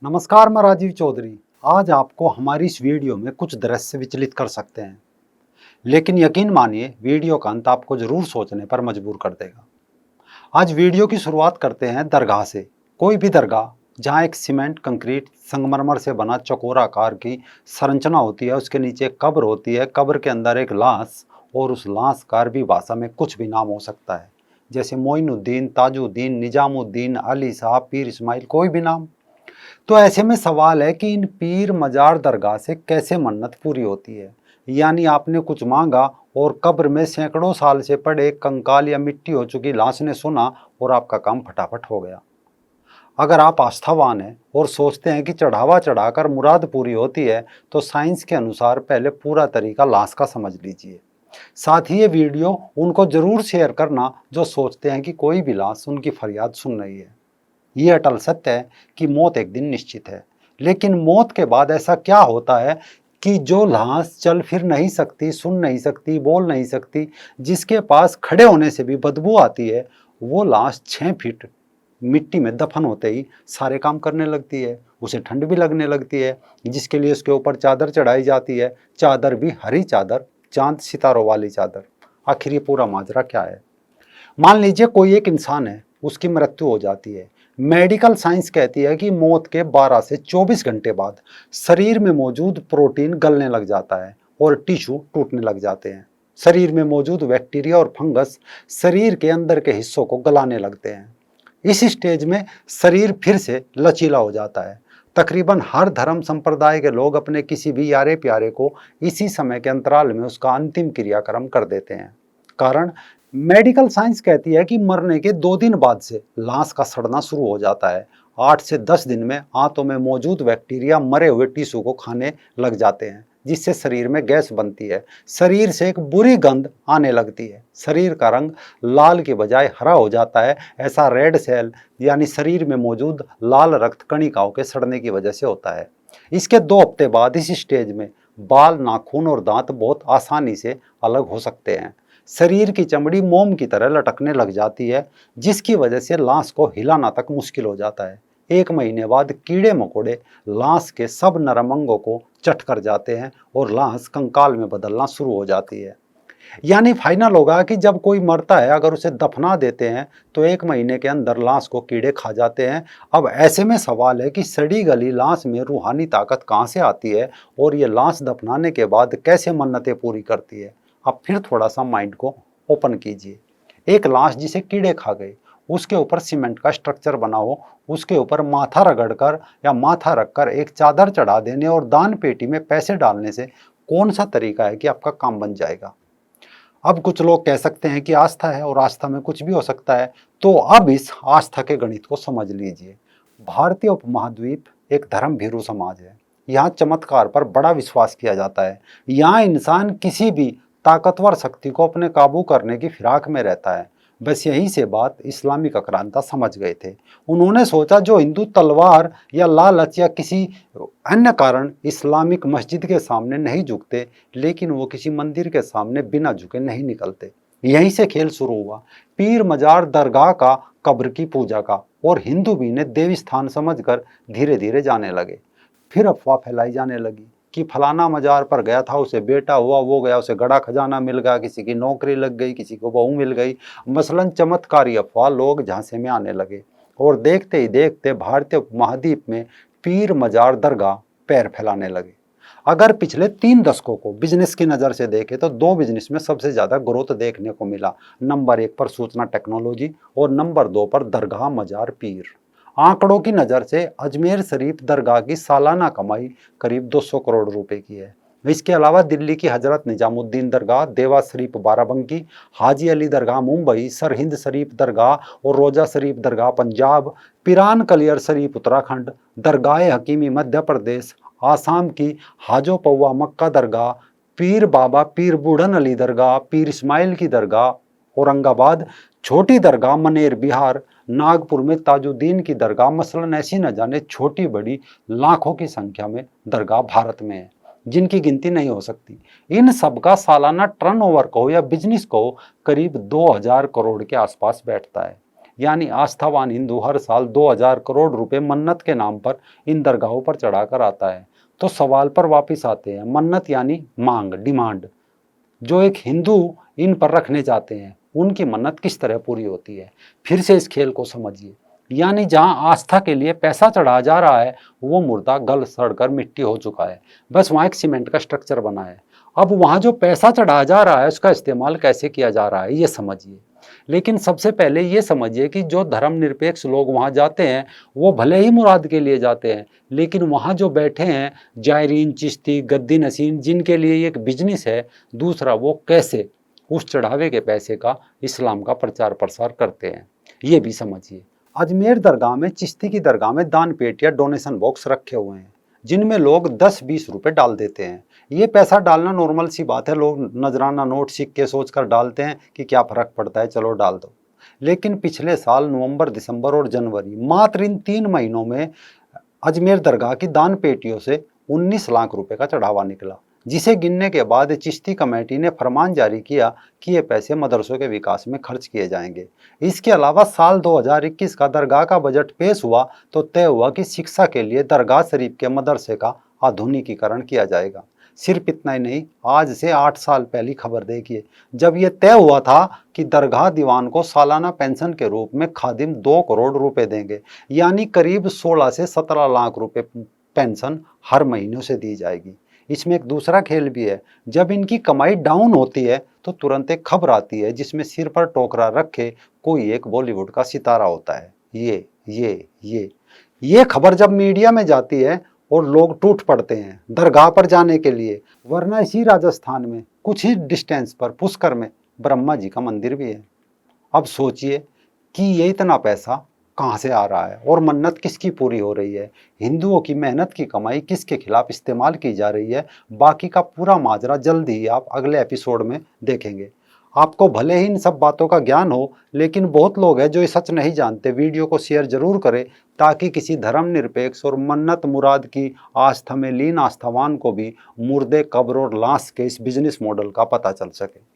नमस्कार, मैं राजीव चौधरी। आज आपको हमारी इस वीडियो में कुछ दृश्य विचलित कर सकते हैं, लेकिन यकीन मानिए वीडियो का अंत आपको जरूर सोचने पर मजबूर कर देगा। आज वीडियो की शुरुआत करते हैं दरगाह से। कोई भी दरगाह जहां एक सीमेंट, कंक्रीट, संगमरमर से बना चौकोर आकार की संरचना होती है, उसके नीचे एक कब्र होती है, कब्र के अंदर एक लाश, और उस लाश का अरबी भाषा में कुछ भी नाम हो सकता है, जैसे मोइनुद्दीन, ताजुद्दीन, निजामुद्दीन, अली साहब, पीर इस्माइल, कोई भी नाम। तो ऐसे में सवाल है कि इन पीर मजार दरगाह से कैसे मन्नत पूरी होती है। यानी आपने कुछ मांगा और कब्र में सैकड़ों साल से पड़े कंकाल या मिट्टी हो चुकी लाश ने सुना और आपका काम फटाफट हो गया। अगर आप आस्थावान हैं और सोचते हैं कि चढ़ावा चढ़ाकर मुराद पूरी होती है, तो साइंस के अनुसार पहले पूरा तरीका लाश का समझ लीजिए। साथ ही ये वीडियो उनको जरूर शेयर करना जो सोचते हैं कि कोई भी लाश उनकी फरियाद सुन रही है। ये अटल सत्य है कि मौत एक दिन निश्चित है, लेकिन मौत के बाद ऐसा क्या होता है कि जो लाश चल फिर नहीं सकती, सुन नहीं सकती, बोल नहीं सकती, जिसके पास खड़े होने से भी बदबू आती है, वो लाश 6 फीट मिट्टी में दफन होते ही सारे काम करने लगती है। उसे ठंड भी लगने लगती है, जिसके लिए उसके ऊपर चादर चढ़ाई जाती है, चादर भी हरी चादर, चांद सितारों वाली चादर। आखिर ये पूरा माजरा क्या है? मान लीजिए कोई एक इंसान है, उसकी मृत्यु हो जाती है। मेडिकल साइंस कहती है कि मौत के 12 से 24 घंटे बाद शरीर में मौजूद प्रोटीन गलने लग जाता है और टिश्यू टूटने लग जाते हैं। शरीर में मौजूद बैक्टीरिया और फंगस शरीर के अंदर के हिस्सों को गलाने लगते हैं। इस स्टेज में शरीर फिर से लचीला हो जाता है। तकरीबन हर धर्म संप्रदाय के लोग अपने किसी भी यारे प्यारे को इसी समय के अंतराल में उसका अंतिम क्रियाक्रम कर देते हैं। कारण, मेडिकल साइंस कहती है कि मरने के 2 दिन बाद से लाश का सड़ना शुरू हो जाता है। 8 से 10 दिन में आंतों में मौजूद बैक्टीरिया मरे हुए टिश्यू को खाने लग जाते हैं, जिससे शरीर में गैस बनती है। शरीर से एक बुरी गंध आने लगती है। शरीर का रंग लाल के बजाय हरा हो जाता है। ऐसा रेड सेल यानी शरीर में मौजूद लाल रक्त कणिकाओं के सड़ने की वजह से होता है। इसके 2 हफ्ते बाद इस स्टेज में बाल, नाखून और दांत बहुत आसानी से अलग हो सकते हैं। शरीर की चमड़ी मोम की तरह लटकने लग जाती है, जिसकी वजह से लाश को हिलाना तक मुश्किल हो जाता है। 1 महीने बाद कीड़े मकोड़े लाश के सब नरम अंगों को चट कर जाते हैं और लाश कंकाल में बदलना शुरू हो जाती है। यानी फाइनल होगा कि जब कोई मरता है, अगर उसे दफना देते हैं तो 1 महीने के अंदर लाश को कीड़े खा जाते हैं। अब ऐसे में सवाल है कि सड़ी गली लाश में रूहानी ताकत कहाँ से आती है और ये लाश दफनाने के बाद कैसे मन्नतें पूरी करती है। अब फिर थोड़ा सा माइंड को ओपन कीजिए। एक लाश जिसे कीड़े खा गए, उसके ऊपर सीमेंट का स्ट्रक्चर बना हो, उसके ऊपर माथा रगड़कर या माथा रखकर एक चादर चढ़ा देने और दान पेटी में पैसे डालने से कौन सा तरीका है कि आपका काम बन जाएगा? अब कुछ लोग कह सकते हैं कि आस्था है और आस्था में कुछ भी हो सकता है। तो अब इस आस्था के गणित को समझ लीजिए। भारतीय उपमहाद्वीप एक धर्म भीरू समाज है। यहाँ चमत्कार पर बड़ा विश्वास किया जाता है। यहाँ इंसान किसी भी ताकतवर शक्ति को अपने काबू करने की फिराक में रहता है। बस यहीं से बात इस्लामिक आक्रांता समझ गए थे। उन्होंने सोचा जो हिंदू तलवार या लालच या किसी अन्य कारण इस्लामिक मस्जिद के सामने नहीं झुकते, लेकिन वो किसी मंदिर के सामने बिना झुके नहीं निकलते। यहीं से खेल शुरू हुआ, पीर मजार दरगाह का, कब्र की पूजा का, और हिंदू भी ने देवी स्थान समझकर धीरे धीरे जाने लगे। फिर अफवाह फैलाई जाने लगी कि फलाना मजार पर गया था, उसे बेटा हुआ, वो गया, उसे गड़ा खजाना मिल गया, किसी की नौकरी लग गई, किसी को बहू मिल गई। मसलन चमत्कारी अफवाह लोग झांसे में आने लगे और देखते ही देखते भारतीय उपमहाद्वीप में पीर मजार दरगाह पैर फैलाने लगे। अगर पिछले 3 दशकों को बिजनेस की नज़र से देखें तो 2 बिजनेस में सबसे ज़्यादा ग्रोथ देखने को मिला। नंबर 1 पर सूचना टेक्नोलॉजी और नंबर 2 पर दरगाह मजार पीर। आंकड़ों की नज़र से अजमेर शरीफ दरगाह की सालाना कमाई करीब 200 करोड़ रुपए की है। इसके अलावा दिल्ली की हजरत निजामुद्दीन दरगाह, देवा शरीफ बाराबंकी, हाजी अली दरगाह मुंबई, सरहिंद शरीफ दरगाह और रोजा शरीफ दरगाह पंजाब, पिरान कलियर शरीफ उत्तराखंड, दरगाह हकीमी मध्य प्रदेश, आसाम की हाजो पौवा मक्का दरगाह, पीर बाबा पीर बूढ़न अली दरगाह, पीर इस्माइल की दरगाह औरंगाबाद, छोटी दरगाह मनेर बिहार, नागपुर में ताजुद्दीन की दरगाह, मसलन ऐसी न जाने छोटी बड़ी लाखों की संख्या में दरगाह भारत में है, जिनकी गिनती नहीं हो सकती। इन सब का सालाना टर्नओवर कहो या बिजनेस कहो, करीब 2000 करोड़ के आसपास बैठता है। यानी आस्थावान हिंदू हर साल 2000 करोड़ रुपए मन्नत के नाम पर इन दरगाहों पर चढ़ाकर आता है। तो सवाल पर वापस आते हैं, मन्नत यानी मांग, डिमांड, जो एक हिंदू इन पर रखने चाहते हैं, उनकी मन्नत किस तरह पूरी होती है। फिर से इस खेल को समझिए, यानी जहां आस्था के लिए पैसा चढ़ाया जा रहा है वो मुर्दा गल सड़कर मिट्टी हो चुका है, बस वहां एक सीमेंट का स्ट्रक्चर बना है। अब वहां जो पैसा चढ़ाया जा रहा है उसका इस्तेमाल कैसे किया जा रहा है ये समझिए। लेकिन सबसे पहले ये समझिए कि जो धर्मनिरपेक्ष लोग वहां जाते हैं वो भले ही मुराद के लिए जाते हैं, लेकिन वहां जो बैठे हैं जायरीन, चिश्ती, गद्दी नसीन, जिनके लिए ये एक बिजनेस है, दूसरा वो कैसे उस चढ़ावे के पैसे का इस्लाम का प्रचार प्रसार करते हैं ये भी समझिए। अजमेर दरगाह में, चिश्ती की दरगाह में दान पेट या डोनेशन बॉक्स रखे हुए हैं जिनमें लोग 10-20 रुपए डाल देते हैं। ये पैसा डालना नॉर्मल सी बात है, लोग नजराना नोट सिक्के सोचकर डालते हैं कि क्या फर्क पड़ता है, चलो डाल दो। लेकिन पिछले साल नवंबर, दिसंबर और जनवरी, मात्र इन 3 महीनों में अजमेर दरगाह की दान पेटियों से 19 लाख रुपए का चढ़ावा निकला, जिसे गिनने के बाद चिश्ती कमेटी ने फरमान जारी किया कि ये पैसे मदरसों के विकास में खर्च किए जाएंगे। इसके अलावा साल 2021 का दरगाह का बजट पेश हुआ तो तय हुआ कि शिक्षा के लिए दरगाह शरीफ के मदरसे का आधुनिकीकरण किया जाएगा। सिर्फ इतना ही नहीं, आज से 8 साल पहली खबर देखिए, जब यह तय हुआ था कि दरगाह दीवान को सालाना पेंशन के रूप में खादिम 2 करोड़ रुपए देंगे, यानी करीब 16 से 17 लाख रुपए पेंशन हर महीनों से दी जाएगी। इसमें एक दूसरा खेल भी है, जब इनकी कमाई डाउन होती है तो तुरंत एक खबर आती है जिसमें सिर पर टोकरा रखे कोई एक बॉलीवुड का सितारा होता है। ये खबर जब मीडिया में जाती है और लोग टूट पड़ते हैं दरगाह पर जाने के लिए, वरना इसी राजस्थान में कुछ ही डिस्टेंस पर पुष्कर में ब्रह्मा जी का मंदिर भी है। अब सोचिए कि ये इतना पैसा कहाँ से आ रहा है और मन्नत किसकी पूरी हो रही है, हिंदुओं की मेहनत की कमाई किसके खिलाफ इस्तेमाल की जा रही है। बाकी का पूरा माजरा जल्द ही आप अगले एपिसोड में देखेंगे। आपको भले ही इन सब बातों का ज्ञान हो, लेकिन बहुत लोग हैं जो ये सच नहीं जानते। वीडियो को शेयर जरूर करें ताकि किसी धर्मनिरपेक्ष और मन्नत मुराद की आस्था में लीन आस्थावान को भी मुर्दे, कब्र और लाश के इस बिजनेस मॉडल का पता चल सके।